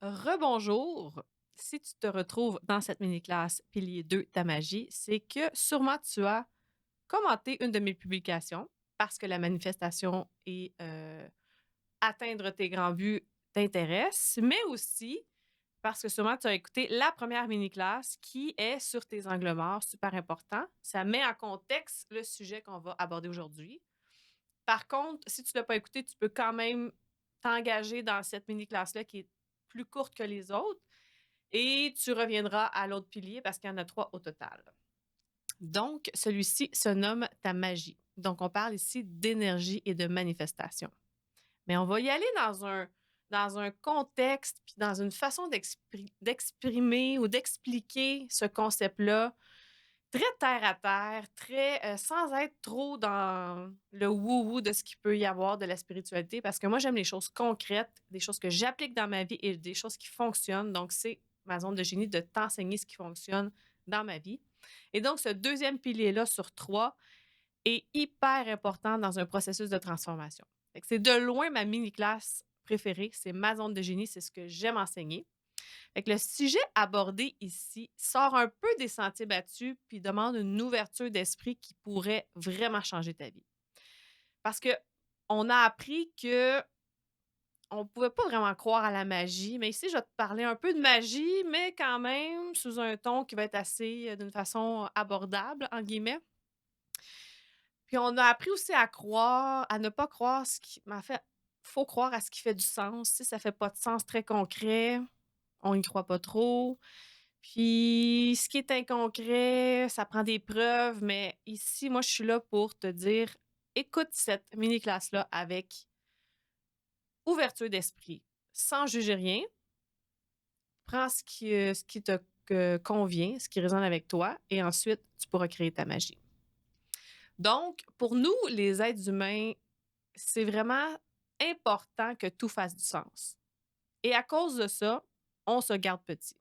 Rebonjour! Si tu te retrouves dans cette mini-classe Pilier 2, ta magie, c'est que sûrement tu as commenté une de mes publications parce que la manifestation et atteindre tes grands buts t'intéresse, mais aussi parce que sûrement tu as écouté la première mini-classe qui est sur tes angles morts, super important. Ça met en contexte le sujet qu'on va aborder aujourd'hui. Par contre, si tu ne l'as pas écouté, tu peux quand même t'engager dans cette mini-classe-là qui est plus courte que les autres et tu reviendras à l'autre pilier parce qu'il y en a 3 au total. Donc, celui-ci se nomme ta magie. Donc, on parle ici d'énergie et de manifestation. Mais on va y aller dans un contexte puis dans une façon d'exprimer ou d'expliquer ce concept-là très terre à terre, très, sans être trop dans le wou-wou de ce qu'il peut y avoir de la spiritualité parce que moi, j'aime les choses concrètes, des choses que j'applique dans ma vie et des choses qui fonctionnent. Donc, c'est ma zone de génie de t'enseigner ce qui fonctionne dans ma vie. Et donc, ce deuxième pilier-là sur 3 est hyper important dans un processus de transformation. Fait que c'est de loin ma mini classe préférée, c'est ma zone de génie, c'est ce que j'aime enseigner. Fait que le sujet abordé ici sort un peu des sentiers battus puis demande une ouverture d'esprit qui pourrait vraiment changer ta vie. Parce que on a appris que on pouvait pas vraiment croire à la magie, mais ici je vais te parler un peu de magie, mais quand même sous un ton qui va être assez d'une façon abordable en guillemets. Puis on a appris aussi à croire, à ne pas croire ce qui mais en fait, faut croire à ce qui fait du sens. Si ça fait pas de sens très concret, on y croit pas trop. Puis ce qui est inconcret, ça prend des preuves, mais ici, moi, je suis là pour te dire: «Écoute cette mini classe-là avec ouverture d'esprit, sans juger rien. Prends ce qui te convient, ce qui résonne avec toi et ensuite tu pourras créer ta magie». Donc pour nous, les êtres humains, c'est vraiment important que tout fasse du sens et à cause de ça, on se garde petit.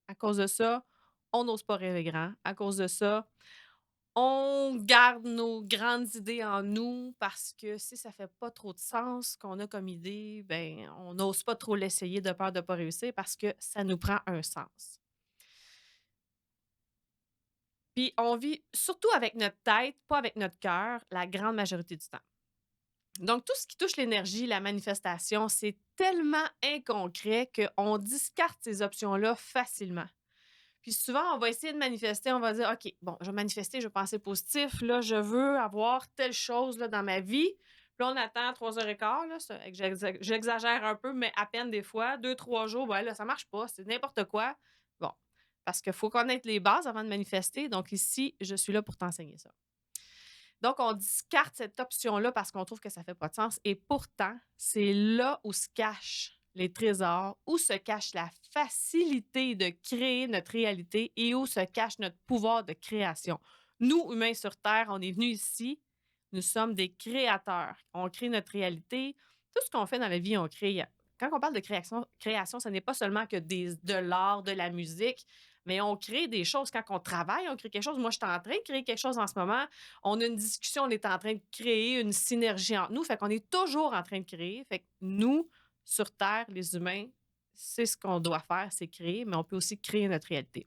À cause de ça, on n'ose pas rêver grand. À cause de ça, on garde nos grandes idées en nous parce que si ça fait pas trop de sens ce qu'on a comme idée, ben, on n'ose pas trop l'essayer de peur de pas réussir parce que ça nous prend un sens. Puis on vit surtout avec notre tête, pas avec notre cœur, la grande majorité du temps. Donc tout ce qui touche l'énergie, la manifestation, c'est tellement inconcret qu'on discarte ces options-là facilement. Puis souvent, on va essayer de manifester, on va dire: «OK, bon, je vais manifester, je vais penser positif, là, je veux avoir telle chose, là, dans ma vie». Puis là, on attend 3 heures et quart, là, j'exagère un peu, mais à peine des fois, 2 3 jours, ben là, ça marche pas, c'est n'importe quoi. Bon, parce qu'il faut connaître les bases avant de manifester, donc ici, je suis là pour t'enseigner ça. Donc on discarte cette option-là parce qu'on trouve que ça fait pas de sens et pourtant, c'est là où se cachent les trésors, où se cache la facilité de créer notre réalité et où se cache notre pouvoir de création. Nous, humains sur Terre, on est venus ici, nous sommes des créateurs. On crée notre réalité. Tout ce qu'on fait dans la vie, on crée. Quand on parle de création, ce n'est pas seulement que de l'art, de la musique, mais on crée des choses. Quand on travaille, on crée quelque chose. Moi, je suis en train de créer quelque chose en ce moment. On a une discussion, on est en train de créer une synergie entre nous. Fait qu'on est toujours en train de créer. Fait que nous, sur Terre, les humains, c'est ce qu'on doit faire, c'est créer, mais on peut aussi créer notre réalité.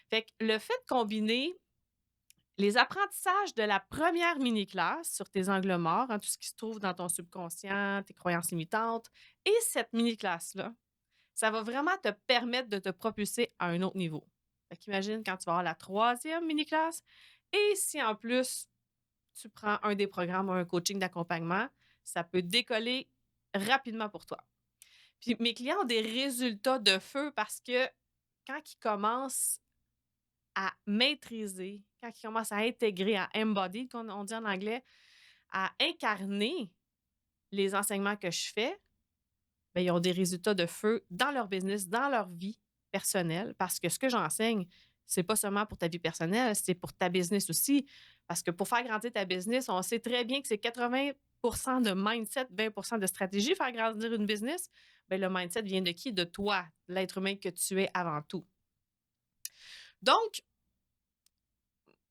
Fait que le fait de combiner les apprentissages de la première mini-classe sur tes angles morts, hein, tout ce qui se trouve dans ton subconscient, tes croyances limitantes, et cette mini-classe-là, ça va vraiment te permettre de te propulser à un autre niveau. Fait qu'imagine quand tu vas avoir la troisième mini-classe et si en plus tu prends un des programmes ou un coaching d'accompagnement, ça peut décoller rapidement pour toi. Puis mes clients ont des résultats de feu parce que quand ils commencent à maîtriser, quand ils commencent à intégrer, à embody, comme on dit en anglais, à incarner les enseignements que je fais, ben, ils ont des résultats de feu dans leur business, dans leur vie personnelle, parce que ce que j'enseigne, c'est pas seulement pour ta vie personnelle, c'est pour ta business aussi. Parce que pour faire grandir ta business, on sait très bien que c'est 80 de mindset, 20 de stratégie, faire grandir une business. Ben, le mindset vient de qui? De toi, l'être humain que tu es avant tout. Donc,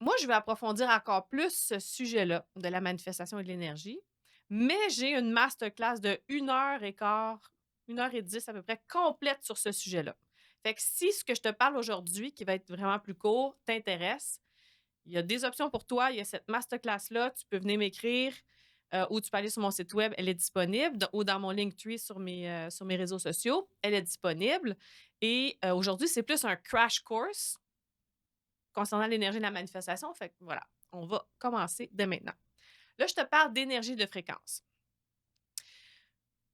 moi, je vais approfondir encore plus ce sujet-là de la manifestation et de l'énergie, mais j'ai une masterclass de 1 heure et quart 1h10 à peu près complète sur ce sujet-là. Fait que si ce que je te parle aujourd'hui, qui va être vraiment plus court, t'intéresse, il y a des options pour toi. Il y a cette masterclass-là. Tu peux venir m'écrire ou tu peux aller sur mon site web. Elle est disponible ou dans mon Linktree sur mes réseaux sociaux. Elle est disponible. Et aujourd'hui, c'est plus un crash course concernant l'énergie de la manifestation. Fait que voilà, on va commencer dès maintenant. Là, je te parle d'énergie de fréquence.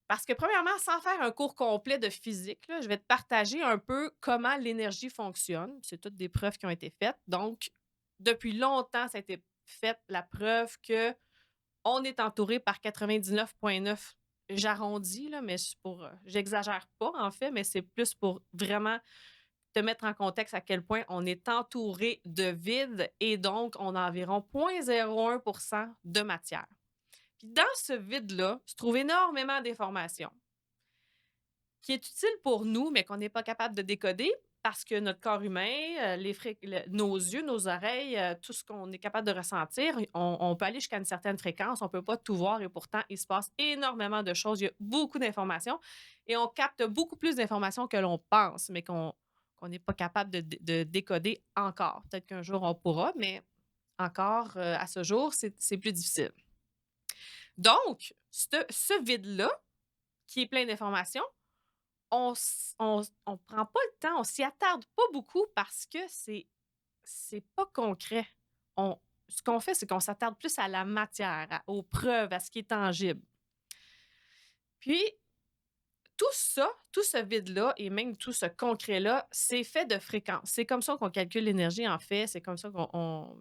Parce que premièrement, sans faire un cours complet de physique, là, je vais te partager un peu comment l'énergie fonctionne. C'est toutes des preuves qui ont été faites. Donc, depuis longtemps, ça a été fait la preuve que on est entouré par 99,9, j'arrondis, là, mais j'exagère pas en fait, mais c'est plus pour vraiment te mettre en contexte à quel point on est entouré de vide et donc on a environ 0,01% de matière. Puis dans ce vide-là se trouve énormément d'informations qui est utile pour nous, mais qu'on n'est pas capable de décoder parce que notre corps humain, nos yeux, nos oreilles, tout ce qu'on est capable de ressentir, on peut aller jusqu'à une certaine fréquence, on ne peut pas tout voir et pourtant, il se passe énormément de choses. Il y a beaucoup d'informations et on capte beaucoup plus d'informations que l'on pense, mais qu'on n'est pas capable de décoder encore. Peut-être qu'un jour, on pourra, mais encore, à ce jour, c'est plus difficile. Donc, ce vide-là, qui est plein d'informations, on prend pas le temps, on s'y attarde pas beaucoup parce que c'est pas concret. Ce qu'on fait, c'est qu'on s'attarde plus à la matière, aux preuves, à ce qui est tangible. Puis, tout ça, tout ce vide-là et même tout ce concret-là, c'est fait de fréquences. C'est comme ça qu'on calcule l'énergie, en fait. C'est comme ça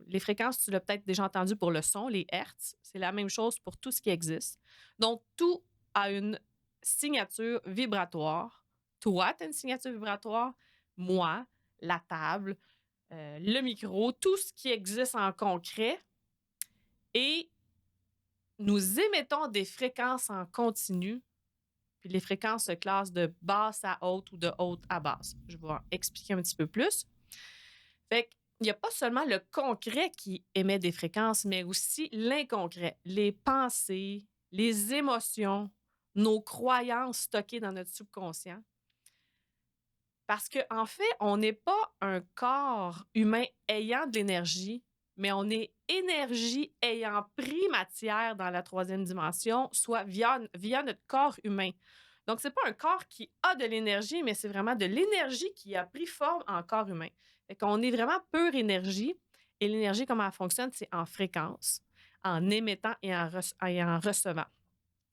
les fréquences, tu l'as peut-être déjà entendu pour le son, les hertz. C'est la même chose pour tout ce qui existe. Donc, tout a une signature vibratoire. Toi, tu as une signature vibratoire. Moi, la table, le micro, tout ce qui existe en concret. Et nous émettons des fréquences en continu. Puis les fréquences se classent de basse à haute ou de haute à basse. Je vais en expliquer un petit peu plus. Fait qu'il n'y a pas seulement le concret qui émet des fréquences, mais aussi l'inconcret, les pensées, les émotions, nos croyances stockées dans notre subconscient. Parce qu'en fait, on n'est pas un corps humain ayant de l'énergie, mais on est énergie ayant pris matière dans la troisième dimension, soit via notre corps humain. Donc, c'est pas un corps qui a de l'énergie, mais c'est vraiment de l'énergie qui a pris forme en corps humain. Fait qu'on est vraiment pure énergie. Et l'énergie, comment elle fonctionne, c'est en fréquence, en émettant et en recevant.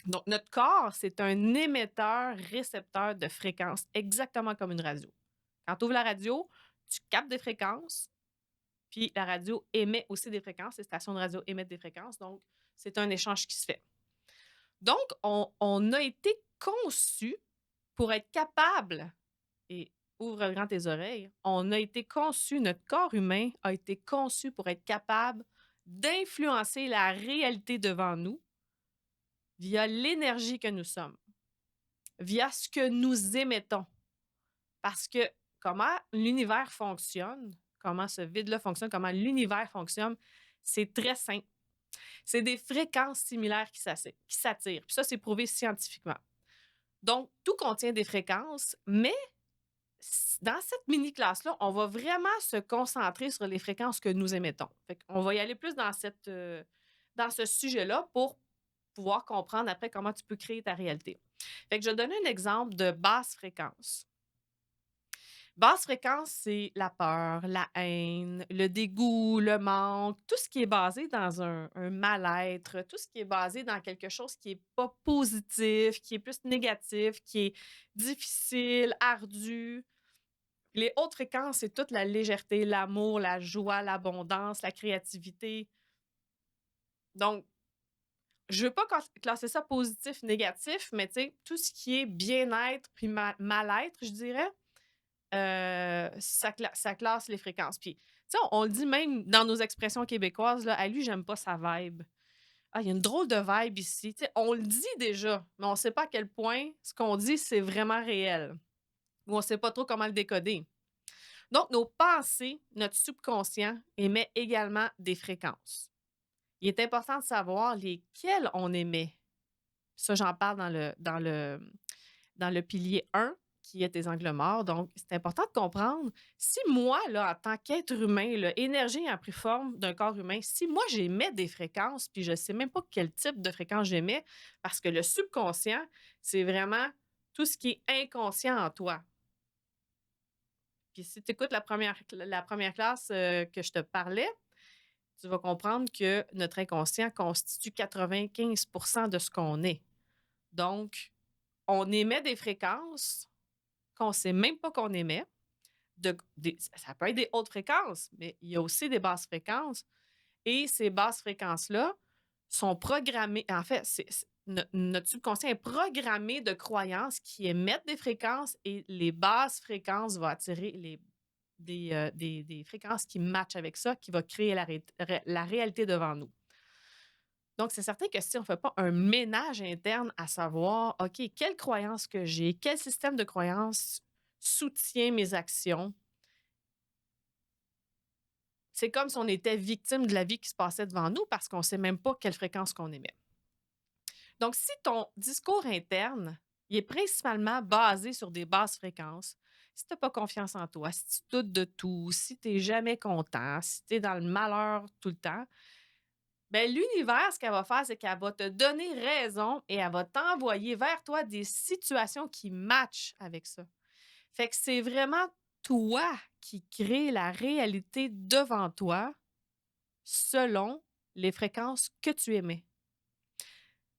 Donc, notre corps, c'est un émetteur-récepteur de fréquences, exactement comme une radio. Quand tu ouvres la radio, tu captes des fréquences, puis la radio émet aussi des fréquences, les stations de radio émettent des fréquences, donc c'est un échange qui se fait. Donc, on a été conçu pour être capable, et ouvre grand tes oreilles, on a été conçu, notre corps humain a été conçu pour être capable d'influencer la réalité devant nous via l'énergie que nous sommes, via ce que nous émettons. Parce que comment l'univers fonctionne, comment ce vide-là fonctionne, comment l'univers fonctionne, c'est très simple. C'est des fréquences similaires qui s'attirent. Puis ça, c'est prouvé scientifiquement. Donc, tout contient des fréquences, mais dans cette mini-classe-là, on va vraiment se concentrer sur les fréquences que nous émettons. On va y aller plus dans ce sujet-là pour pouvoir comprendre après comment tu peux créer ta réalité. Fait que je vais donner un exemple de basse fréquence. Basse fréquence, c'est la peur, la haine, le dégoût, le manque, tout ce qui est basé dans un mal-être, tout ce qui est basé dans quelque chose qui est pas positif, qui est plus négatif, qui est difficile, ardu. Les hautes fréquences, c'est toute la légèreté, l'amour, la joie, l'abondance, la créativité. Donc, je veux pas classer ça positif, négatif, mais tu sais, tout ce qui est bien-être puis mal-être, je dirais, ça classe les fréquences. Puis, tu sais, on le dit même dans nos expressions québécoises, là, à lui, j'aime pas sa vibe. Ah, il y a une drôle de vibe ici. Tu sais, on le dit déjà, mais on sait pas à quel point ce qu'on dit, c'est vraiment réel. Ou on sait pas trop comment le décoder. Donc, nos pensées, notre subconscient émet également des fréquences. Il est important de savoir lesquelles on émet. Ça, j'en parle dans le pilier 1, qui est tes angles morts. Donc, c'est important de comprendre, si moi, là, en tant qu'être humain, là, énergie en pris forme d'un corps humain, si moi, j'émets des fréquences, puis je ne sais même pas quel type de fréquence j'émets, parce que le subconscient, c'est vraiment tout ce qui est inconscient en toi. Puis si tu écoutes la première classe que je te parlais, tu vas comprendre que notre inconscient constitue 95 de ce qu'on est. Donc, on émet des fréquences qu'on ne sait même pas qu'on émet. Ça peut être des hautes fréquences, mais il y a aussi des basses fréquences. Et ces basses fréquences-là sont programmées. En fait, notre subconscient est programmé de croyances qui émettent des fréquences et les basses fréquences vont attirer des fréquences qui matchent avec ça, qui va créer la réalité devant nous. Donc, c'est certain que si on ne fait pas un ménage interne à savoir, OK, quelle croyance que j'ai, quel système de croyance soutient mes actions, c'est comme si on était victime de la vie qui se passait devant nous parce qu'on ne sait même pas quelle fréquence qu'on émet. Donc, si ton discours interne il est principalement basé sur des basses fréquences, si tu n'as pas confiance en toi, si tu doutes de tout, si tu n'es jamais content, si tu es dans le malheur tout le temps, ben l'univers, ce qu'elle va faire, c'est qu'elle va te donner raison et elle va t'envoyer vers toi des situations qui matchent avec ça. Fait que c'est vraiment toi qui crée la réalité devant toi selon les fréquences que tu émets.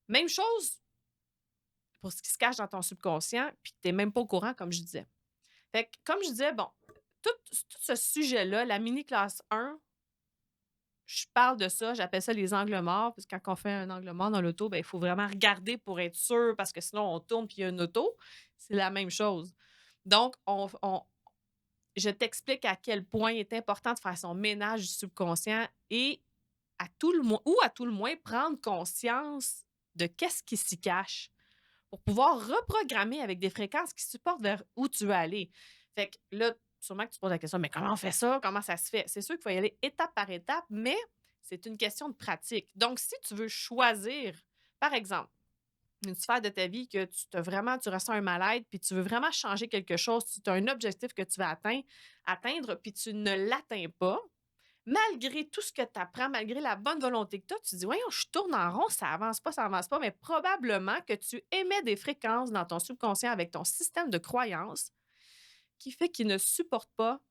Même chose pour ce qui se cache dans ton subconscient, puis tu n'es même pas au courant, comme je disais. Fait que, comme je disais, bon, tout ce sujet-là, la mini-classe 1, je parle de ça, j'appelle ça les angles morts, parce que quand on fait un angle mort dans l'auto, ben, il faut vraiment regarder pour être sûr, parce que sinon, on tourne puis il y a une auto. C'est la même chose. Donc, je t'explique à quel point il est important de faire son ménage du subconscient et à tout le moins prendre conscience de qu'est-ce qui s'y cache pour pouvoir reprogrammer avec des fréquences qui supportent vers où tu veux aller. Fait que là, sûrement que tu te poses la question, mais comment on fait ça? Comment ça se fait? C'est sûr qu'il faut y aller étape par étape, mais c'est une question de pratique. Donc, si tu veux choisir, par exemple, une sphère de ta vie que tu ressens un mal-être, puis tu veux vraiment changer quelque chose, tu as un objectif que tu veux atteindre, puis tu ne l'atteins pas, malgré tout ce que tu apprends, malgré la bonne volonté que tu as, tu te dis, voyons, je tourne en rond, ça avance pas, mais probablement que tu émets des fréquences dans ton subconscient avec ton système de croyances qui fait qu'il ne supporte pas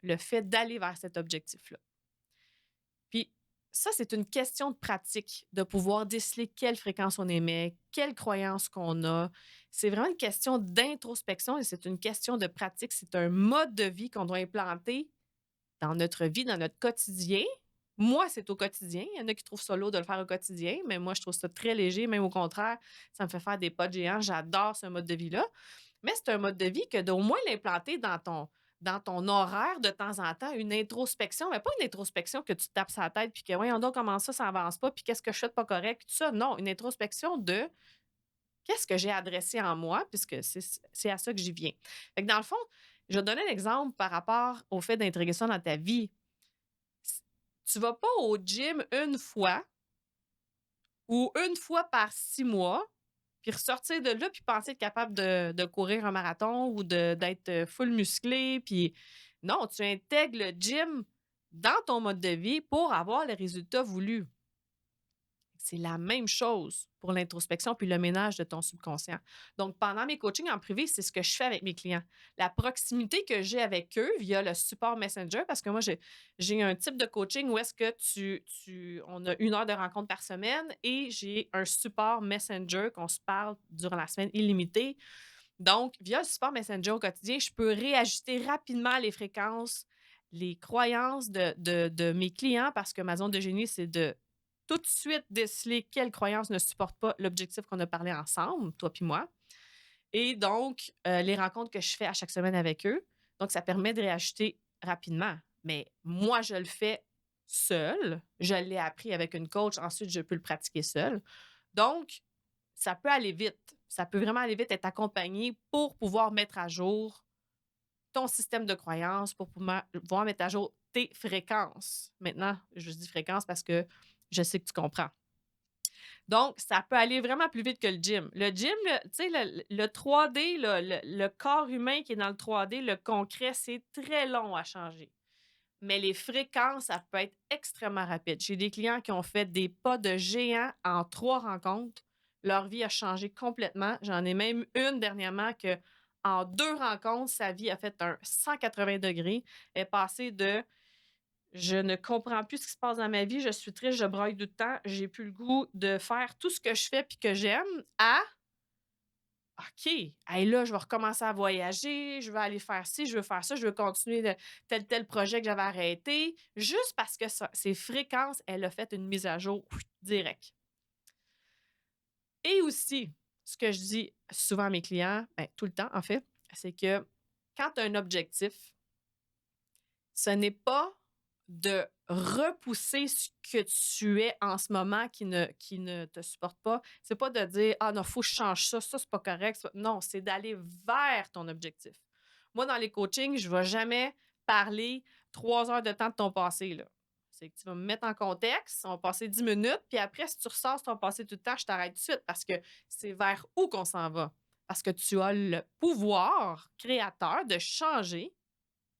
le fait d'aller vers cet objectif-là. Puis ça, c'est une question de pratique, de pouvoir déceler quelle fréquence on émet, quelle croyance qu'on a. C'est vraiment une question d'introspection et c'est une question de pratique. C'est un mode de vie qu'on doit implanter dans notre vie, dans notre quotidien. Moi, c'est au quotidien. Il y en a qui trouvent ça lourd de le faire au quotidien, mais moi, je trouve ça très léger. Même au contraire, ça me fait faire des pas de géant. J'adore ce mode de vie-là. Mais c'est un mode de vie que d'au moins l'implanter dans ton horaire de temps en temps, une introspection, mais pas une introspection que tu te tapes sa tête puis que, voyons donc, comment ça avance pas, puis qu'est-ce que je fais de pas correct, puis tout ça. Non, une introspection de qu'est-ce que j'ai adressé en moi, puisque c'est à ça que j'y viens. Fait que dans le fond, je vais te donner un exemple par rapport au fait d'intégrer ça dans ta vie. Tu vas pas au gym une fois ou une fois par 6 mois, puis ressortir de là, puis penser être capable de courir un marathon ou d'être full musclé. Puis non, tu intègres le gym dans ton mode de vie pour avoir les résultats voulus. C'est la même chose pour l'introspection puis le ménage de ton subconscient. Donc, pendant mes coachings en privé, c'est ce que je fais avec mes clients. La proximité que j'ai avec eux via le support Messenger, parce que moi, j'ai un type de coaching où est-ce que on a 1 heure de rencontre par semaine et j'ai un support Messenger qu'on se parle durant la semaine illimitée. Donc, via le support Messenger au quotidien, je peux réajuster rapidement les fréquences, les croyances de mes clients parce que ma zone de génie, c'est de tout de suite déceler quelles croyances ne supportent pas l'objectif qu'on a parlé ensemble, toi puis moi. Et donc, les rencontres que je fais à chaque semaine avec eux. Donc, ça permet de réajuster rapidement. Mais moi, je le fais seul. Je l'ai appris avec une coach. Ensuite, je peux le pratiquer seul. Donc, ça peut aller vite. Ça peut vraiment aller vite, être accompagné pour pouvoir mettre à jour ton système de croyances, pour pouvoir mettre à jour tes fréquences. Maintenant, je dis fréquences parce que je sais que tu comprends. Donc, ça peut aller vraiment plus vite que le gym. Le gym, là, tu sais, le 3D, là, le corps humain qui est dans le 3D, le concret, c'est très long à changer. Mais les fréquences, ça peut être extrêmement rapide. J'ai des clients qui ont fait des pas de géant en 3 rencontres. Leur vie a changé complètement. J'en ai même une dernièrement que en 2 rencontres, sa vie a fait un 180°. Elle est passée de je ne comprends plus ce qui se passe dans ma vie, je suis triste, je braille tout le temps, j'ai plus le goût de faire tout ce que je fais puis que j'aime à OK, hey, là, je vais recommencer à voyager, je vais aller faire ci, je veux faire ça, je veux continuer tel projet que j'avais arrêté, juste parce que ses fréquences, elle a fait une mise à jour direct. Et aussi, ce que je dis souvent à mes clients, ben, tout le temps en fait, c'est que quand tu as un objectif, ce n'est pas de repousser ce que tu es en ce moment qui ne te supporte pas. C'est pas de dire: «Ah non, faut que je change ça, ça c'est pas correct, ça». Non, c'est d'aller vers ton objectif. Moi, dans les coachings, je vais jamais parler 3 heures de temps de ton passé, là. C'est que tu vas me mettre en contexte, on va passer 10 minutes, puis après, si tu ressors sur ton passé tout le temps, je t'arrête tout de suite parce que c'est vers où qu'on s'en va. Parce que tu as le pouvoir créateur de changer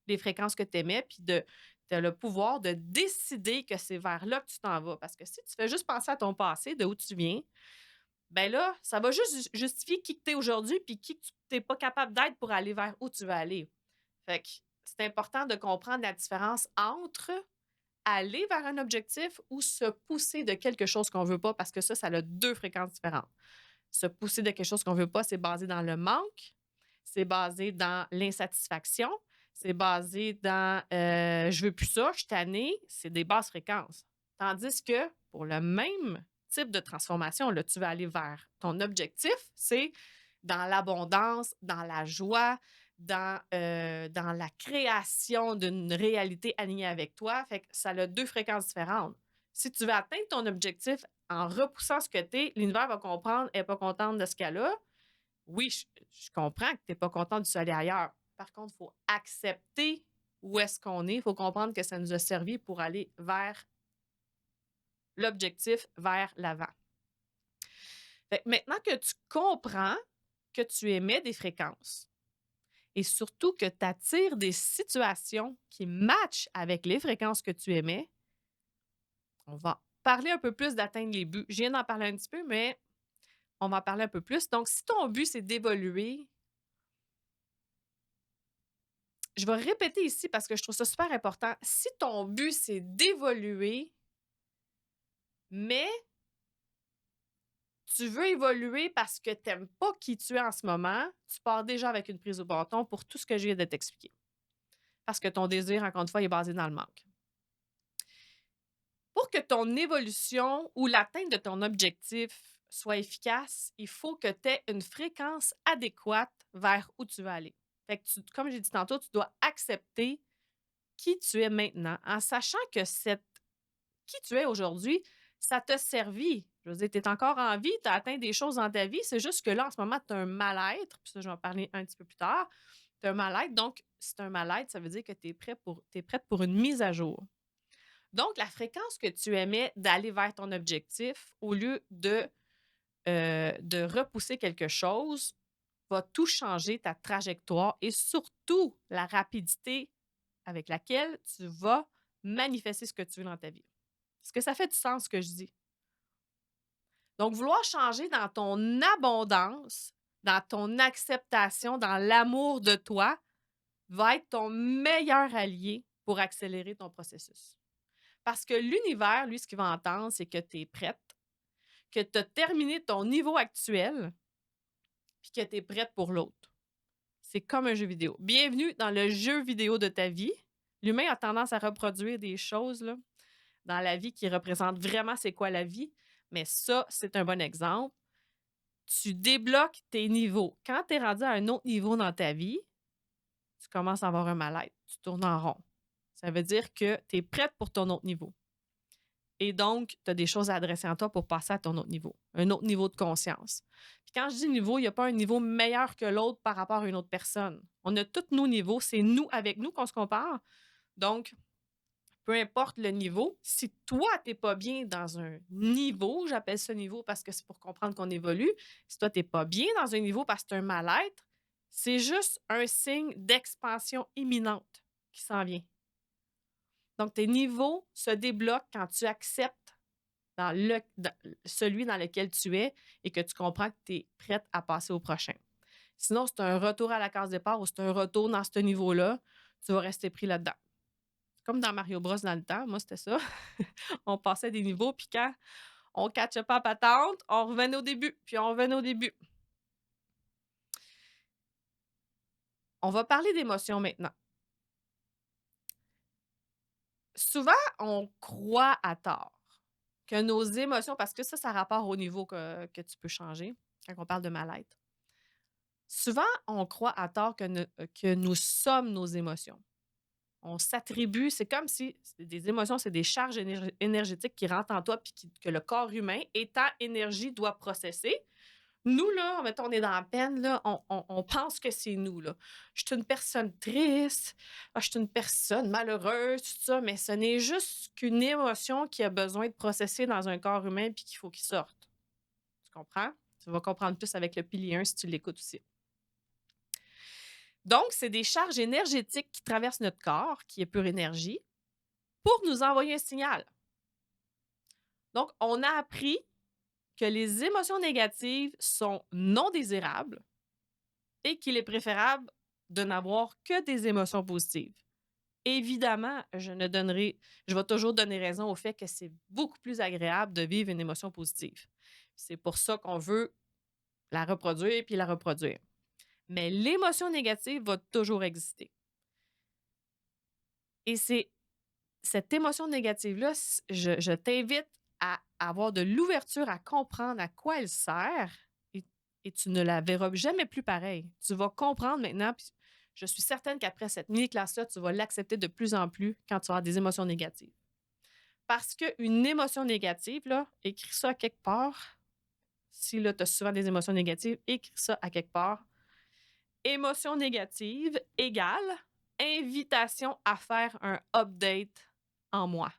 les fréquences que tu aimais, puis tu as le pouvoir de décider que c'est vers là que tu t'en vas. Parce que si tu fais juste penser à ton passé, de où tu viens, ben là, ça va juste justifier qui que tu es aujourd'hui, puis qui que tu n'es pas capable d'être pour aller vers où tu veux aller. Fait que c'est important de comprendre la différence entre aller vers un objectif ou se pousser de quelque chose qu'on veut pas, parce que ça a 2 fréquences différentes. Se pousser de quelque chose qu'on veut pas, c'est basé dans le manque, c'est basé dans l'insatisfaction, c'est basé dans, «Je veux plus ça, je suis tannée», c'est des basses fréquences. Tandis que pour le même type de transformation, là, tu vas aller vers ton objectif, c'est dans l'abondance, dans la joie, dans la création d'une réalité alignée avec toi. Fait que ça a 2 fréquences différentes. Si tu veux atteindre ton objectif en repoussant ce que tu es, l'univers va comprendre, elle est pas contente de ce qu'elle a. Oui, je comprends que tu es pas contente de aller ailleurs. Par contre, il faut accepter où est-ce qu'on est. Il faut comprendre que ça nous a servi pour aller vers l'objectif, vers l'avant. Fait que maintenant que tu comprends que tu émets des fréquences et surtout que tu attires des situations qui matchent avec les fréquences que tu émets, on va parler un peu plus d'atteindre les buts. Je viens d'en parler un petit peu, mais on va en parler un peu plus. Donc, si ton but, c'est d'évoluer, je vais répéter ici parce que je trouve ça super important. Si ton but, c'est d'évoluer, mais tu veux évoluer parce que tu n'aimes pas qui tu es en ce moment, tu pars déjà avec une prise au bâton pour tout ce que je viens de t'expliquer. Parce que ton désir, encore une fois, est basé dans le manque. Pour que ton évolution ou l'atteinte de ton objectif soit efficace, il faut que tu aies une fréquence adéquate vers où tu veux aller. Fait que comme j'ai dit tantôt, tu dois accepter qui tu es maintenant en sachant que qui tu es aujourd'hui, ça t'a servi. Je veux dire, tu es encore en vie, tu as atteint des choses dans ta vie. C'est juste que là, en ce moment, tu as un mal-être. Puis ça, je vais en parler un petit peu plus tard. Tu as un mal-être. Donc, si tu as un mal-être, ça veut dire que tu es prête pour une mise à jour. Donc, la fréquence que tu émets d'aller vers ton objectif, au lieu de repousser quelque chose, va tout changer ta trajectoire et surtout la rapidité avec laquelle tu vas manifester ce que tu veux dans ta vie. Est-ce que ça fait du sens ce que je dis? Donc, vouloir changer dans ton abondance, dans ton acceptation, dans l'amour de toi, va être ton meilleur allié pour accélérer ton processus. Parce que l'univers, lui, ce qu'il va entendre, c'est que tu es prête, que tu as terminé ton niveau actuel, puis que tu es prête pour l'autre. C'est comme un jeu vidéo. Bienvenue dans le jeu vidéo de ta vie. L'humain a tendance à reproduire des choses là, dans la vie qui représentent vraiment c'est quoi la vie. Mais ça, c'est un bon exemple. Tu débloques tes niveaux. Quand tu es rendu à un autre niveau dans ta vie, tu commences à avoir un mal-être. Tu tournes en rond. Ça veut dire que tu es prête pour ton autre niveau. Et donc, tu as des choses à adresser à toi pour passer à ton autre niveau, un autre niveau de conscience. Puis quand je dis niveau, il n'y a pas un niveau meilleur que l'autre par rapport à une autre personne. On a tous nos niveaux, c'est nous avec nous qu'on se compare. Donc, peu importe le niveau, si toi, tu n'es pas bien dans un niveau, j'appelle ça niveau parce que c'est pour comprendre qu'on évolue, si toi, tu n'es pas bien dans un niveau parce que tu as un mal-être, c'est juste un signe d'expansion imminente qui s'en vient. Donc, tes niveaux se débloquent quand tu acceptes celui dans lequel tu es et que tu comprends que tu es prête à passer au prochain. Sinon, c'est un retour à la case départ ou c'est un retour dans ce niveau-là, tu vas rester pris là-dedans. Comme dans Mario Bros dans le temps, moi, c'était ça. On passait des niveaux, puis quand on ne catchait pas patente, on revenait au début, puis on revenait au début. On va parler d'émotions maintenant. Souvent, on croit à tort que nos émotions, parce que ça a rapport au niveau que tu peux changer quand on parle de mal-être. Souvent, on croit à tort que nous sommes nos émotions. On s'attribue, c'est comme si des émotions, c'est des charges énergétiques qui rentrent en toi puis que le corps humain, étant énergie, doit processer. Nous, là, mettons, on est dans la peine, là, on pense que c'est nous, là. Je suis une personne triste, je suis une personne malheureuse, tout ça, mais ce n'est juste qu'une émotion qui a besoin de processer dans un corps humain puis qu'il faut qu'il sorte. Tu comprends? Tu vas comprendre plus avec le pilier 1 si tu l'écoutes aussi. Donc, c'est des charges énergétiques qui traversent notre corps, qui est pure énergie, pour nous envoyer un signal. Donc, on a appris que les émotions négatives sont non désirables et qu'il est préférable de n'avoir que des émotions positives. Évidemment, je vais toujours donner raison au fait que c'est beaucoup plus agréable de vivre une émotion positive. C'est pour ça qu'on veut la reproduire puis la reproduire. Mais l'émotion négative va toujours exister. Et c'est cette émotion négative-là, je t'invite à avoir de l'ouverture à comprendre à quoi elle sert et tu ne la verras jamais plus pareil. Tu vas comprendre maintenant, puis je suis certaine qu'après cette mini-classe-là, tu vas l'accepter de plus en plus quand tu auras des émotions négatives. Parce qu'une émotion négative, là, écris ça à quelque part. Si là, tu as souvent des émotions négatives, écris ça à quelque part. Émotion négative égale invitation à faire un update en moi.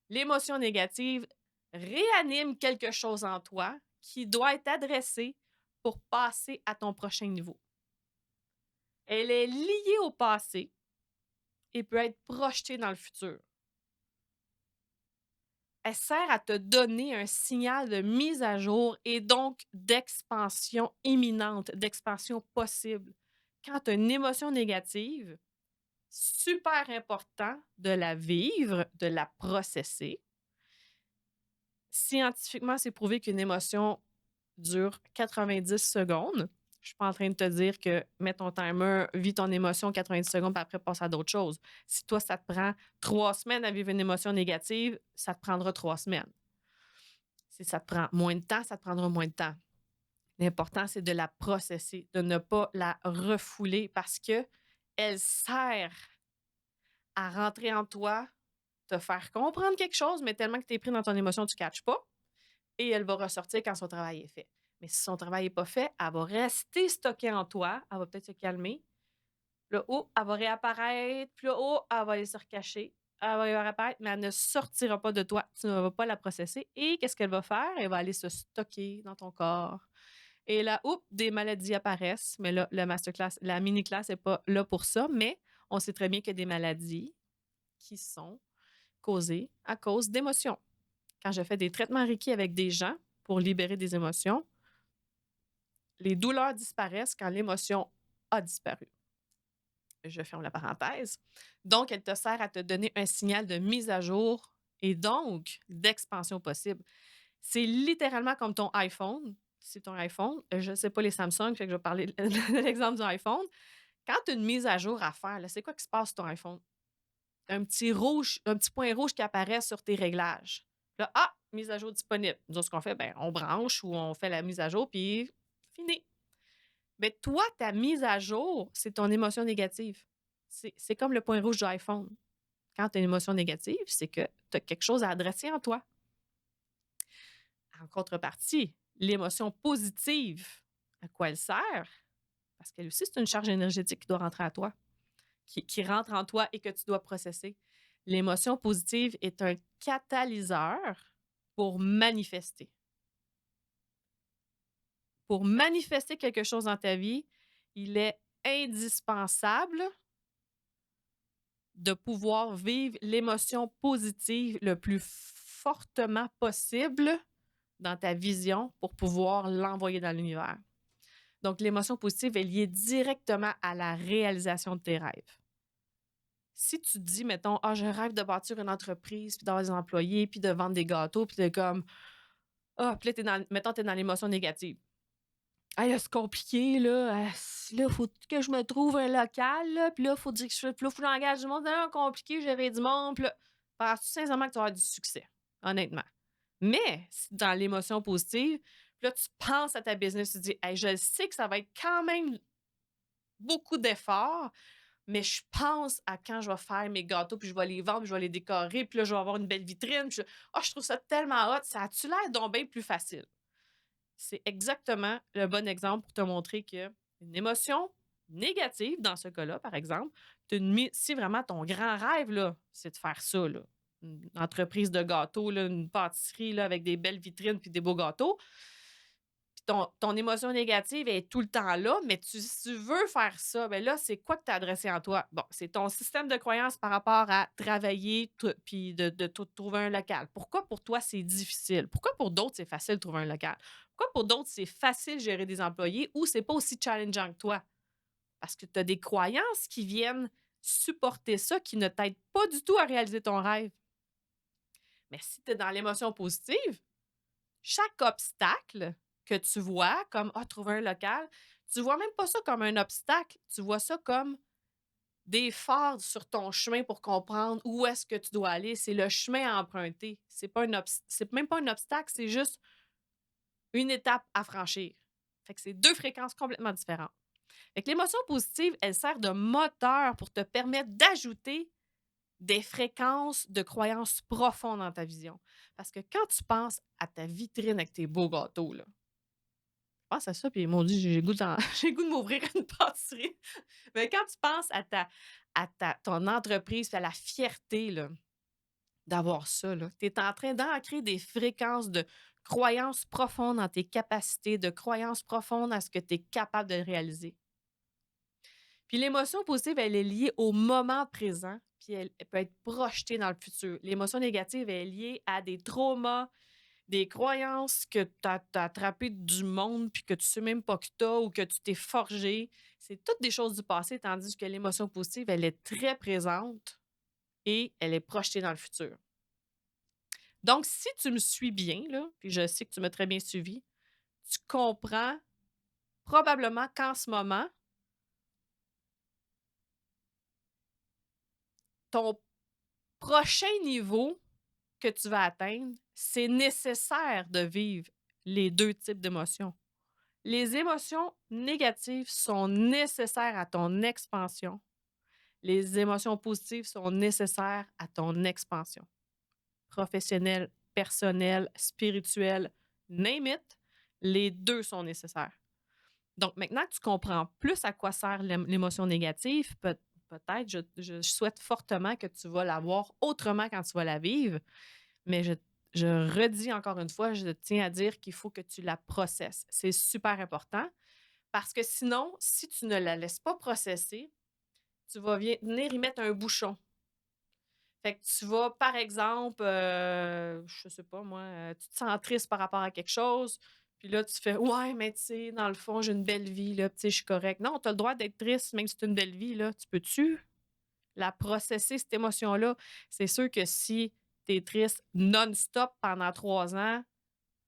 L'émotion négative réanime quelque chose en toi qui doit être adressé pour passer à ton prochain niveau. Elle est liée au passé et peut être projetée dans le futur. Elle sert à te donner un signal de mise à jour et donc d'expansion imminente, d'expansion possible. Quand tu as une émotion négative, super important de la vivre, de la processer. Scientifiquement, c'est prouvé qu'une émotion dure 90 secondes. Je suis pas en train de te dire que mets ton timer, vis ton émotion 90 secondes, puis après passe à d'autres choses. Si toi, ça te prend 3 semaines à vivre une émotion négative, ça te prendra 3 semaines. Si ça te prend moins de temps, ça te prendra moins de temps. L'important, c'est de la processer, de ne pas la refouler parce que elle sert à rentrer en toi, te faire comprendre quelque chose, mais tellement que tu es pris dans ton émotion, tu ne catches pas. Et elle va ressortir quand son travail est fait. Mais si son travail n'est pas fait, elle va rester stockée en toi, elle va peut-être se calmer. Puis là, oh, elle va réapparaître, puis là, oh, elle va aller se recacher. Elle va réapparaître, mais elle ne sortira pas de toi. Tu ne vas pas la processer. Et qu'est-ce qu'elle va faire? Elle va aller se stocker dans ton corps. Et là, oups, des maladies apparaissent. Mais là, le masterclass, la mini-classe n'est pas là pour ça, mais on sait très bien qu'il y a des maladies qui sont causées à cause d'émotions. Quand je fais des traitements Reiki avec des gens pour libérer des émotions, les douleurs disparaissent quand l'émotion a disparu. Je ferme la parenthèse. Donc, elle te sert à te donner un signal de mise à jour et donc d'expansion possible. C'est littéralement comme ton iPhone. C'est ton iPhone. Je ne sais pas les Samsung, fait que je vais parler de l'exemple du iPhone. Quand tu as une mise à jour à faire, c'est quoi qui se passe sur ton iPhone? Un petit point rouge qui apparaît sur tes réglages. Là, mise à jour disponible. Nous, ce qu'on fait, on branche ou on fait la mise à jour, puis fini. Mais toi, ta mise à jour, c'est ton émotion négative. C'est comme le point rouge de l'iPhone. Quand tu as une émotion négative, c'est que tu as quelque chose à adresser en toi. En contrepartie, l'émotion positive, à quoi elle sert? Parce qu'elle aussi, c'est une charge énergétique qui doit rentrer à toi, qui rentre en toi et que tu dois processer. L'émotion positive est un catalyseur pour manifester. Pour manifester quelque chose dans ta vie, il est indispensable de pouvoir vivre l'émotion positive le plus fortement possible dans ta vision pour pouvoir l'envoyer dans l'univers. Donc, l'émotion positive est liée directement à la réalisation de tes rêves. Si tu te dis, mettons, ah, je rêve de bâtir une entreprise, puis d'avoir des employés, puis de vendre des gâteaux, puis t'es comme, ah, puis là, mettons, t'es dans l'émotion négative. Ah, là, c'est compliqué, là. Là, il faut que je me trouve un local, là, puis là, il faut dire que puis là, il faut que j'engage du monde. C'est compliqué, gérer du monde, puis là, penses-tu sincèrement que tu vas avoir du succès, honnêtement. Mais, dans l'émotion positive, puis là, tu penses à ta business, tu te dis, hey, je sais que ça va être quand même beaucoup d'efforts, mais je pense à quand je vais faire mes gâteaux, puis je vais les vendre, puis je vais les décorer, puis là, je vais avoir une belle vitrine. Puis je trouve ça tellement hot. Ça a-tu l'air donc bien plus facile? C'est exactement le bon exemple pour te montrer que une émotion négative, dans ce cas-là, par exemple, si vraiment ton grand rêve, là, c'est de faire ça, là, une entreprise de gâteaux, là, une pâtisserie là, avec des belles vitrines puis des beaux gâteaux, puis ton émotion négative est tout le temps là, mais si tu veux faire ça, ben là, c'est quoi que tu as adressé en toi? Bon, c'est ton système de croyance par rapport à travailler puis de trouver un local. Pourquoi pour toi, c'est difficile? Pourquoi pour d'autres, c'est facile de trouver un local? Pourquoi pour d'autres, c'est facile de gérer des employés ou c'est pas aussi challengeant que toi? Parce que tu as des croyances qui viennent supporter ça, qui ne t'aident pas du tout à réaliser ton rêve. Mais si tu es dans l'émotion positive, chaque obstacle que tu vois comme trouver un local, tu vois même pas ça comme un obstacle, tu vois ça comme des phares sur ton chemin pour comprendre où est-ce que tu dois aller. C'est le chemin à emprunter. C'est même pas un obstacle, c'est juste une étape à franchir. Fait que c'est deux fréquences complètement différentes. Fait que l'émotion positive, elle sert de moteur pour te permettre d'ajouter des fréquences de croyances profondes dans ta vision. Parce que quand tu penses à ta vitrine avec tes beaux gâteaux, là, je pense à ça, puis mon Dieu, j'ai le goût, j'ai le goût de m'ouvrir une pâtisserie. Mais quand tu penses ton entreprise, puis à la fierté là, d'avoir ça, tu es en train d'ancrer des fréquences de croyances profondes dans tes capacités, de croyances profondes à ce que tu es capable de réaliser. Puis l'émotion positive, elle est liée au moment présent, puis elle peut être projetée dans le futur. L'émotion négative elle est liée à des traumas, des croyances que tu as attrapées du monde, puis que tu sais même pas que tu as ou que tu t'es forgé. C'est toutes des choses du passé, tandis que l'émotion positive, elle est très présente et elle est projetée dans le futur. Donc, si tu me suis bien, là, puis je sais que tu m'as très bien suivi, tu comprends probablement qu'en ce moment, ton prochain niveau que tu vas atteindre, c'est nécessaire de vivre les deux types d'émotions. Les émotions négatives sont nécessaires à ton expansion. Les émotions positives sont nécessaires à ton expansion. Professionnelle, personnelle, spirituelle, name it, les deux sont nécessaires. Donc, maintenant que tu comprends plus à quoi sert l'émotion négative, peut-être, je souhaite fortement que tu vas la voir autrement quand tu vas la vivre, mais je redis encore une fois, je tiens à dire qu'il faut que tu la processes. C'est super important parce que sinon, si tu ne la laisses pas processer, tu vas venir y mettre un bouchon. Fait que tu vas, par exemple, je sais pas moi, tu te sens triste par rapport à quelque chose, puis là, tu fais ouais, mais tu sais, dans le fond, j'ai une belle vie, là, tu sais, je suis correct. Non, tu as le droit d'être triste, même si tu as une belle vie, là. Tu peux-tu la processer, cette émotion-là? C'est sûr que si tu es triste non-stop pendant 3 ans,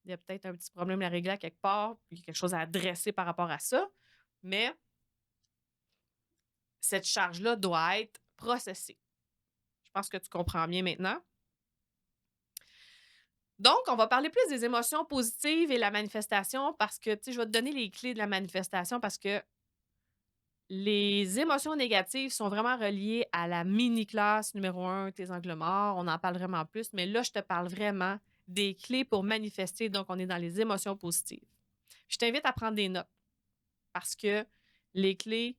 il y a peut-être un petit problème à régler à quelque part, puis quelque chose à adresser par rapport à ça. Mais cette charge-là doit être processée. Je pense que tu comprends bien maintenant. Donc, on va parler plus des émotions positives et la manifestation parce que, tu sais, je vais te donner les clés de la manifestation parce que les émotions négatives sont vraiment reliées à la mini-classe numéro 1, tes angles morts. On en parle vraiment plus, mais là, je te parle vraiment des clés pour manifester. Donc, on est dans les émotions positives. Je t'invite à prendre des notes parce que les clés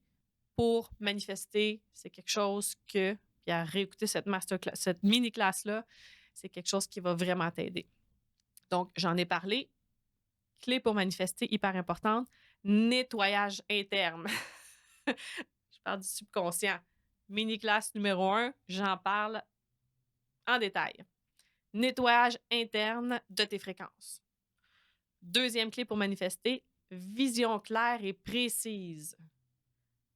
pour manifester, c'est quelque chose que, puis à réécouter cette masterclass, cette mini-classe-là, c'est quelque chose qui va vraiment t'aider. Donc, j'en ai parlé. Clé pour manifester, hyper importante. Nettoyage interne. Je parle du subconscient. Mini-classe numéro 1, j'en parle en détail. Nettoyage interne de tes fréquences. Deuxième clé pour manifester, vision claire et précise.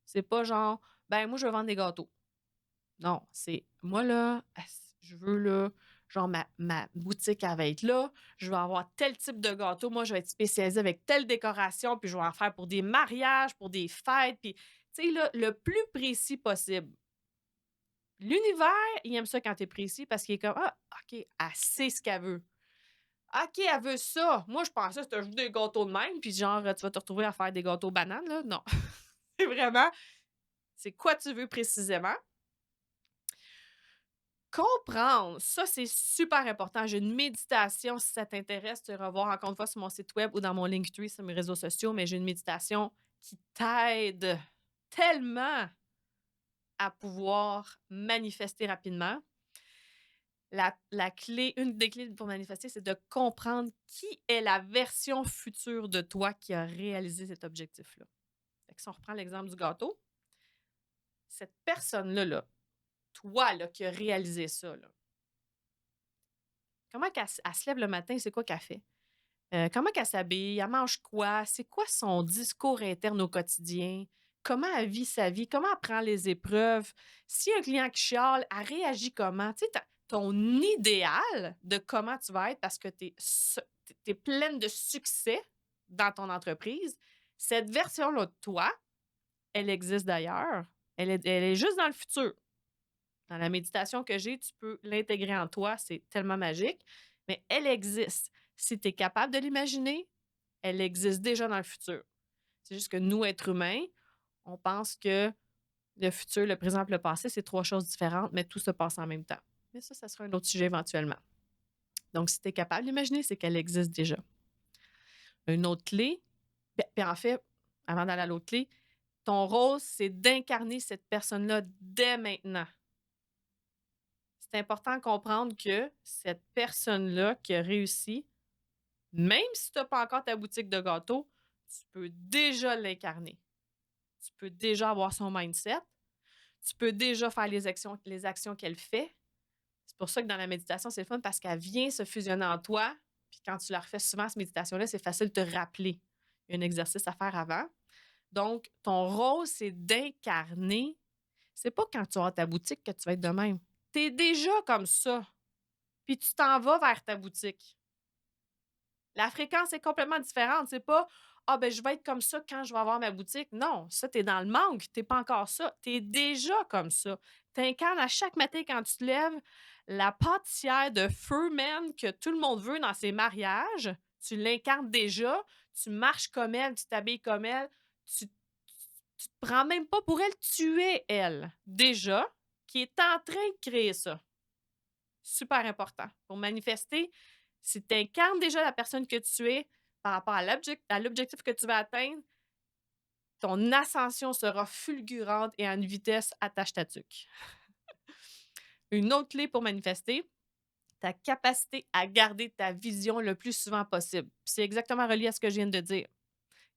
C'est pas genre, ben moi, je veux vendre des gâteaux. Non, c'est moi, là, je veux, là, genre, ma boutique, elle va être là. Je vais avoir tel type de gâteau. Moi, je vais être spécialisée avec telle décoration, puis je vais en faire pour des mariages, pour des fêtes, puis, tu sais, là, le plus précis possible. L'univers, il aime ça quand tu es précis parce qu'il est comme, ah, OK, elle sait ce qu'elle veut. OK, elle veut ça. Moi, je pensais que c'était juste des gâteaux de même, puis genre, tu vas te retrouver à faire des gâteaux bananes, là. Non. C'est vraiment, c'est quoi tu veux précisément. Comprendre, ça, c'est super important. J'ai une méditation, si ça t'intéresse, tu iras voir encore une fois sur mon site web ou dans mon Linktree sur mes réseaux sociaux, mais j'ai une méditation qui t'aide tellement à pouvoir manifester rapidement. La clé, une des clés pour manifester, c'est de comprendre qui est la version future de toi qui a réalisé cet objectif-là. Fait que si on reprend l'exemple du gâteau, cette personne-là, là, toi là, qui a réalisé ça, là, comment elle se lève le matin, c'est quoi qu'elle fait? Comment qu'elle s'habille? Elle mange quoi? C'est quoi son discours interne au quotidien? Comment elle vit sa vie? Comment elle prend les épreuves? S'il y a un client qui chiale, elle réagit comment? Tu sais, ton idéal de comment tu vas être parce que tu es pleine de succès dans ton entreprise, cette version-là de toi, elle existe d'ailleurs. Elle est juste dans le futur. Dans la méditation que j'ai, tu peux l'intégrer en toi, c'est tellement magique, mais elle existe. Si tu es capable de l'imaginer, elle existe déjà dans le futur. C'est juste que nous, êtres humains, on pense que le futur, le présent et le passé, c'est trois choses différentes, mais tout se passe en même temps. Mais ça sera un autre sujet éventuellement. Donc, si tu es capable d'imaginer, c'est qu'elle existe déjà. Une autre clé, puis en fait, avant d'aller à l'autre clé, ton rôle, c'est d'incarner cette personne-là dès maintenant. C'est important de comprendre que cette personne-là qui a réussi, même si tu n'as pas encore ta boutique de gâteaux, tu peux déjà l'incarner. Tu peux déjà avoir son mindset. Tu peux déjà faire les actions qu'elle fait. C'est pour ça que dans la méditation, c'est le fun parce qu'elle vient se fusionner en toi. Puis quand tu la refais souvent, cette méditation-là, c'est facile de te rappeler. Il y a un exercice à faire avant. Donc, ton rôle, c'est d'incarner. C'est pas quand tu auras ta boutique que tu vas être de même. Tu es déjà comme ça. Puis tu t'en vas vers ta boutique. La fréquence est complètement différente. C'est pas ah ben je vais être comme ça quand je vais avoir ma boutique. Non, ça, tu es dans le manque. Tu n'es pas encore ça. Tu es déjà comme ça. Tu incarnes à chaque matin quand tu te lèves la pâtissière de feu, man, que tout le monde veut dans ses mariages. Tu l'incarnes déjà. Tu marches comme elle, tu t'habilles comme elle. Tu te prends même pas pour elle. Tu es elle, déjà, qui est en train de créer ça. Super important. Pour manifester, si tu incarnes déjà la personne que tu es par rapport à l'objectif que tu vas atteindre, ton ascension sera fulgurante et à une vitesse attache-tatuc. Une autre clé pour manifester, ta capacité à garder ta vision le plus souvent possible. C'est exactement relié à ce que je viens de dire.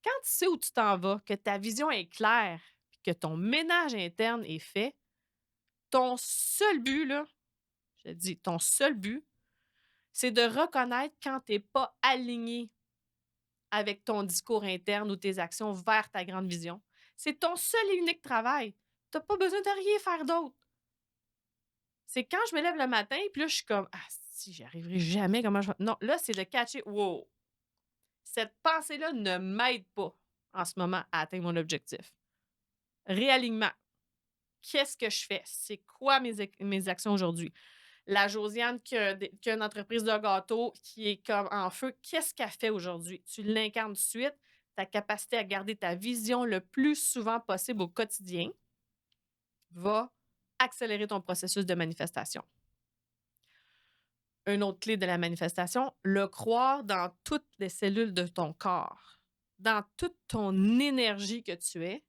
Quand tu sais où tu t'en vas, que ta vision est claire, que ton ménage interne est fait, ton seul but, là, je te dis, ton seul but, c'est de reconnaître quand tu n'es pas aligné avec ton discours interne ou tes actions vers ta grande vision. C'est ton seul et unique travail. Tu n'as pas besoin de rien faire d'autre. C'est quand je me lève le matin, puis là, je suis comme, ah, si, j'y arriverai jamais. Comment je... Non, là, c'est de catcher, wow, cette pensée-là ne m'aide pas en ce moment à atteindre mon objectif. Réalignement. Qu'est-ce que je fais? C'est quoi mes actions aujourd'hui? La Josiane qui a une entreprise de gâteaux qui est comme en feu, qu'est-ce qu'elle fait aujourd'hui? Tu l'incarnes tout de suite, ta capacité à garder ta vision le plus souvent possible au quotidien va accélérer ton processus de manifestation. Une autre clé de la manifestation, le croire dans toutes les cellules de ton corps, dans toute ton énergie que tu es,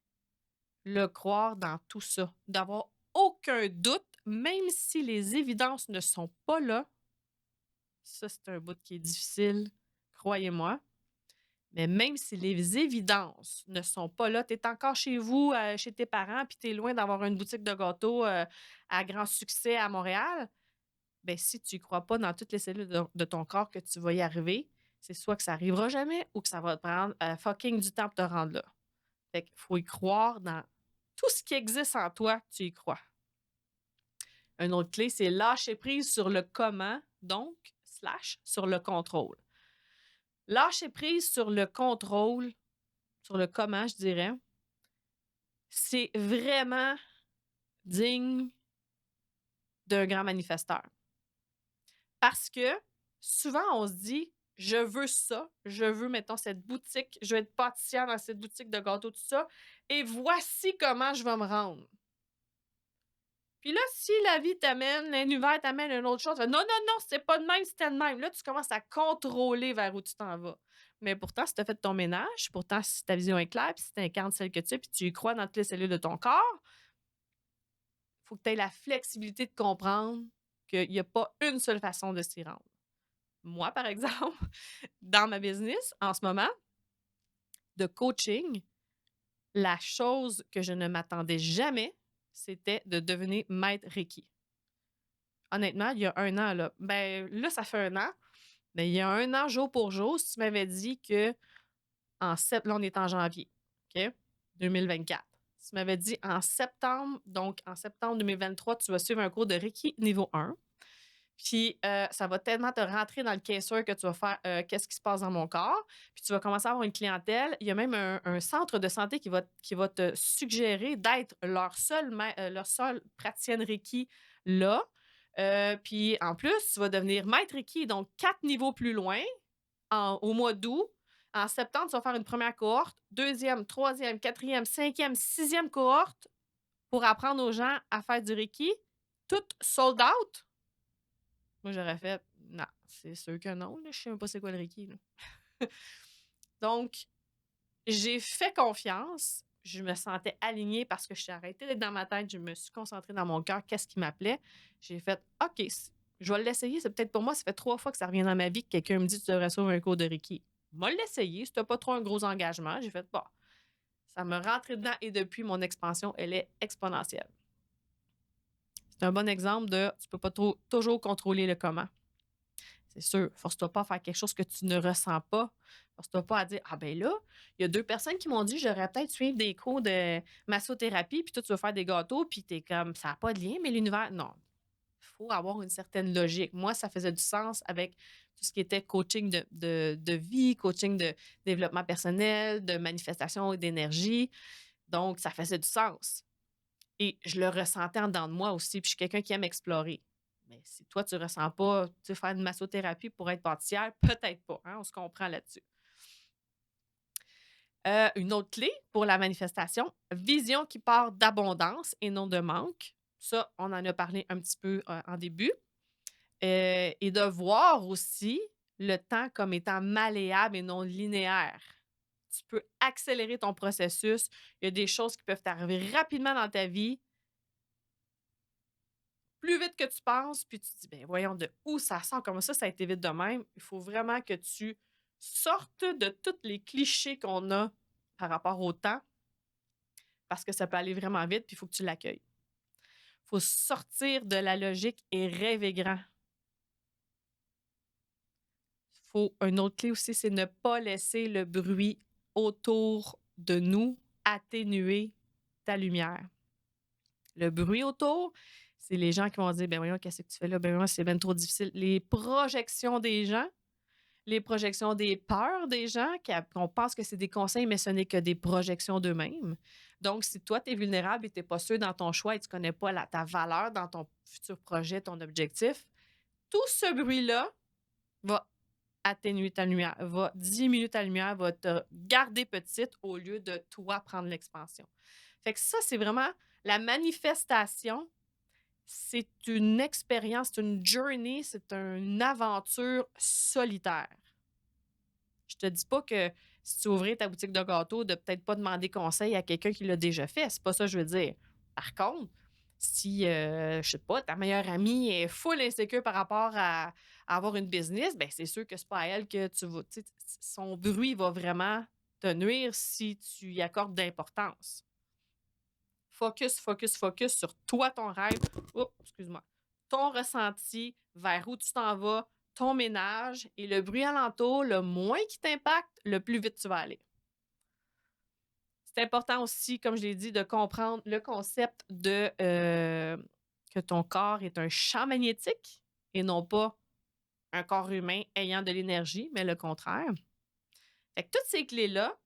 le croire dans tout ça, d'avoir aucun doute, même si les évidences ne sont pas là. Ça, c'est un bout qui est difficile, croyez-moi. Mais même si les évidences ne sont pas là, tu es encore chez vous, chez tes parents, puis tu es loin d'avoir une boutique de gâteaux à grand succès à Montréal, ben si tu y crois pas dans toutes les cellules de ton corps que tu vas y arriver, c'est soit que ça arrivera jamais ou que ça va te prendre fucking du temps pour te rendre là. Fait qu'il faut y croire dans tout ce qui existe en toi, tu y crois. Une autre clé, c'est lâcher prise sur le comment, donc, slash, sur le contrôle. Lâcher prise sur le contrôle, sur le comment, je dirais, c'est vraiment digne d'un grand manifesteur. Parce que souvent, on se dit, je veux ça, je veux, mettons, cette boutique, je veux être pâtissière dans cette boutique de gâteaux, tout ça, et voici comment je vais me rendre. Puis là, si la vie t'amène, l'univers t'amène une autre chose, tu fais, non, non, non, c'est pas de même, c'était de même. Là, tu commences à contrôler vers où tu t'en vas. Mais pourtant, si tu as fait ton ménage, pourtant, si ta vision est claire, puis si tu incarnes celle que tu es, puis tu y crois dans toutes les cellules de ton corps, il faut que tu aies la flexibilité de comprendre qu'il n'y a pas une seule façon de s'y rendre. Moi, par exemple, dans ma business, en ce moment, de coaching, la chose que je ne m'attendais jamais, c'était de devenir maître Reiki. Honnêtement, il y a un an, là, ben là, ça fait un an, mais il y a un an, jour pour jour, si tu m'avais dit que là, on est en janvier, OK? 2024. Si tu m'avais dit en septembre, donc en septembre 2023, tu vas suivre un cours de Reiki niveau 1. Puis ça va tellement te rentrer dans le caisseur que tu vas faire qu'est-ce qui se passe dans mon corps. Puis tu vas commencer à avoir une clientèle. Il y a même un centre de santé qui va te suggérer d'être leur seule praticienne Reiki là. Puis en plus, tu vas devenir maître Reiki, donc 4 niveaux plus loin au mois d'août. En septembre, tu vas faire une première cohorte, deuxième, troisième, quatrième, cinquième, sixième cohorte pour apprendre aux gens à faire du Reiki. Tout sold out. Moi, j'aurais fait non, c'est sûr que non. Là, je sais même pas c'est quoi le Reiki. Là. Donc, j'ai fait confiance. Je me sentais alignée parce que je suis arrêtée d'être dans ma tête. Je me suis concentrée dans mon cœur. Qu'est-ce qui m'appelait? J'ai fait OK, je vais l'essayer. C'est peut-être pour moi. Ça fait 3 fois que ça revient dans ma vie que quelqu'un me dit tu devrais suivre un cours de Reiki. Je vais l'essayer. C'était pas trop un gros engagement. J'ai fait bon. Ça me rentrait dedans et depuis, mon expansion, elle est exponentielle. C'est un bon exemple de tu peux pas toujours contrôler le comment. C'est sûr, force-toi pas à faire quelque chose que tu ne ressens pas. Force-toi pas à dire ah ben là, il y a 2 personnes qui m'ont dit j'aurais peut-être suivre des cours de massothérapie, puis toi tu vas faire des gâteaux, puis tu es comme ça n'a pas de lien, mais l'univers non. Il faut avoir une certaine logique. Moi, ça faisait du sens avec tout ce qui était coaching de vie, coaching de développement personnel, de manifestation et d'énergie. Donc, ça faisait du sens. Et je le ressentais en dedans de moi aussi. Puis je suis quelqu'un qui aime explorer. Mais si toi, tu ne ressens pas, tu sais, faire une massothérapie pour être pâtissière, peut-être pas. Hein, on se comprend là-dessus. Une autre clé pour la manifestation, vision qui part d'abondance et non de manque. Ça, on en a parlé un petit peu en début. Et de voir aussi le temps comme étant malléable et non linéaire. Tu peux accélérer ton processus. Il y a des choses qui peuvent t'arriver rapidement dans ta vie plus vite que tu penses, puis tu te dis, ben voyons de où ça sort, comme ça a été vite de même. Il faut vraiment que tu sortes de tous les clichés qu'on a par rapport au temps, parce que ça peut aller vraiment vite, puis il faut que tu l'accueilles. Il faut sortir de la logique et rêver grand. Une autre clé aussi, c'est ne pas laisser le bruit autour de nous atténuer ta lumière. Le bruit autour, c'est les gens qui vont dire, ben voyons, qu'est-ce que tu fais là? Ben voyons, c'est bien trop difficile. Les projections des gens, les projections des peurs des gens, qu'on pense que c'est des conseils, mais ce n'est que des projections d'eux-mêmes. Donc, si toi, tu es vulnérable et tu n'es pas sûr dans ton choix et tu ne connais pas ta valeur dans ton futur projet, ton objectif, tout ce bruit-là va atténuer ta lumière, va diminuer ta lumière, va te garder petite au lieu de toi prendre l'expansion. Fait que ça, c'est vraiment la manifestation. C'est une expérience, c'est une journey, c'est une aventure solitaire. Je te dis pas que si tu ouvrais ta boutique de gâteaux, de peut-être pas demander conseil à quelqu'un qui l'a déjà fait. C'est pas ça que je veux dire. Par contre, si, je sais pas, ta meilleure amie est full insécure par rapport à avoir une business, ben c'est sûr que c'est pas à elle que tu vas, tu sais, son bruit va vraiment te nuire si tu y accordes d'importance. Focus, focus, focus sur toi, ton rêve. Oups, excuse-moi. Ton ressenti, vers où tu t'en vas, ton ménage et le bruit alentour, le moins qui t'impacte, le plus vite tu vas aller. C'est important aussi, comme je l'ai dit, de comprendre le concept de que ton corps est un champ magnétique et non pas un corps humain ayant de l'énergie, mais le contraire. Fait que toutes ces clés-là,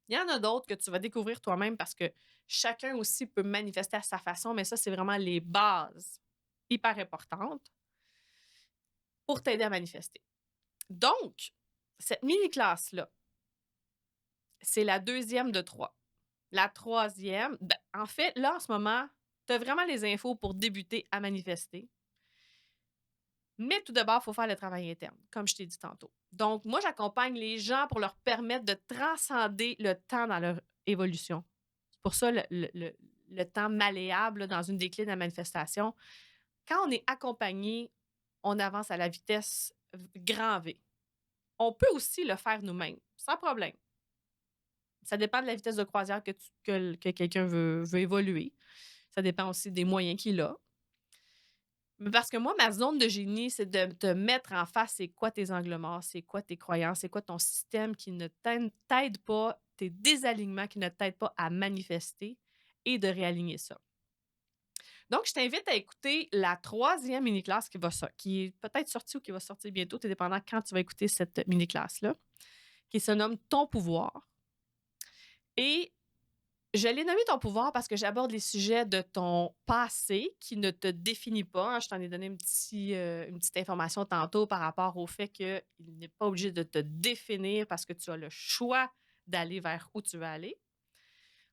il y en a d'autres que tu vas découvrir toi-même parce que chacun aussi peut manifester à sa façon, mais ça, c'est vraiment les bases hyper importantes pour t'aider à manifester. Donc, cette mini-classe-là, c'est la deuxième de 3. La troisième, ben, en fait, là, en ce moment, tu as vraiment les infos pour débuter à manifester. Mais tout d'abord, il faut faire le travail interne, comme je t'ai dit tantôt. Donc, moi, j'accompagne les gens pour leur permettre de transcender le temps dans leur évolution. C'est pour ça le temps malléable là, dans une des clés de la manifestation. Quand on est accompagné, on avance à la vitesse grand V. On peut aussi le faire nous-mêmes, sans problème. Ça dépend de la vitesse de croisière que quelqu'un veut évoluer. Ça dépend aussi des moyens qu'il a. Mais parce que moi, ma zone de génie, c'est de te mettre en face, c'est quoi tes angles morts, c'est quoi tes croyances, c'est quoi ton système qui ne t'aide pas, tes désalignements qui ne t'aident pas à manifester et de réaligner ça. Donc, je t'invite à écouter la troisième mini-classe qui est peut-être sortie ou qui va sortir bientôt, tout dépendant quand tu vas écouter cette mini-classe-là, qui se nomme Ton pouvoir. Et je l'ai nommé Ton pouvoir parce que j'aborde les sujets de ton passé qui ne te définit pas, hein. Je t'en ai donné une petite information tantôt par rapport au fait qu'il n'est pas obligé de te définir parce que tu as le choix d'aller vers où tu veux aller.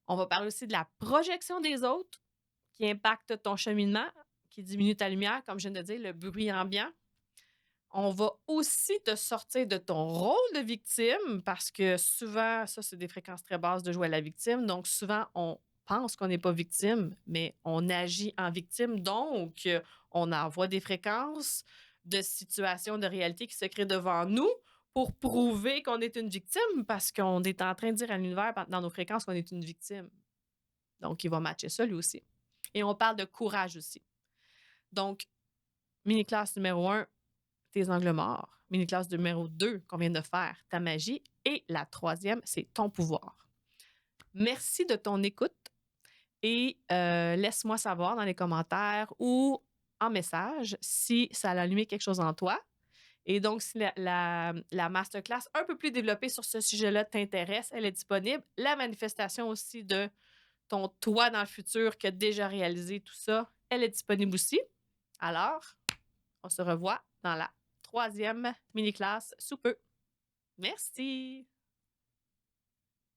On va parler aussi de la projection des autres qui impacte ton cheminement, qui diminue ta lumière, comme je viens de dire, le bruit ambiant. On va aussi te sortir de ton rôle de victime parce que souvent, ça, c'est des fréquences très basses de jouer à la victime. Donc, souvent, on pense qu'on n'est pas victime, mais on agit en victime. Donc, on envoie des fréquences de situations de réalité qui se créent devant nous pour prouver qu'on est une victime parce qu'on est en train de dire à l'univers dans nos fréquences qu'on est une victime. Donc, il va matcher ça lui aussi. Et on parle de courage aussi. Donc, mini-classe numéro 1, tes angles morts. Mini-classe numéro 2 qu'on vient de faire, ta magie. Et la troisième, c'est ton pouvoir. Merci de ton écoute et laisse-moi savoir dans les commentaires ou en message si ça a allumé quelque chose en toi. Et donc, si la masterclass un peu plus développée sur ce sujet-là t'intéresse, elle est disponible. La manifestation aussi de ton toi dans le futur qui a déjà réalisé tout ça, elle est disponible aussi. Alors, on se revoit dans la troisième mini-classe sous peu. Merci!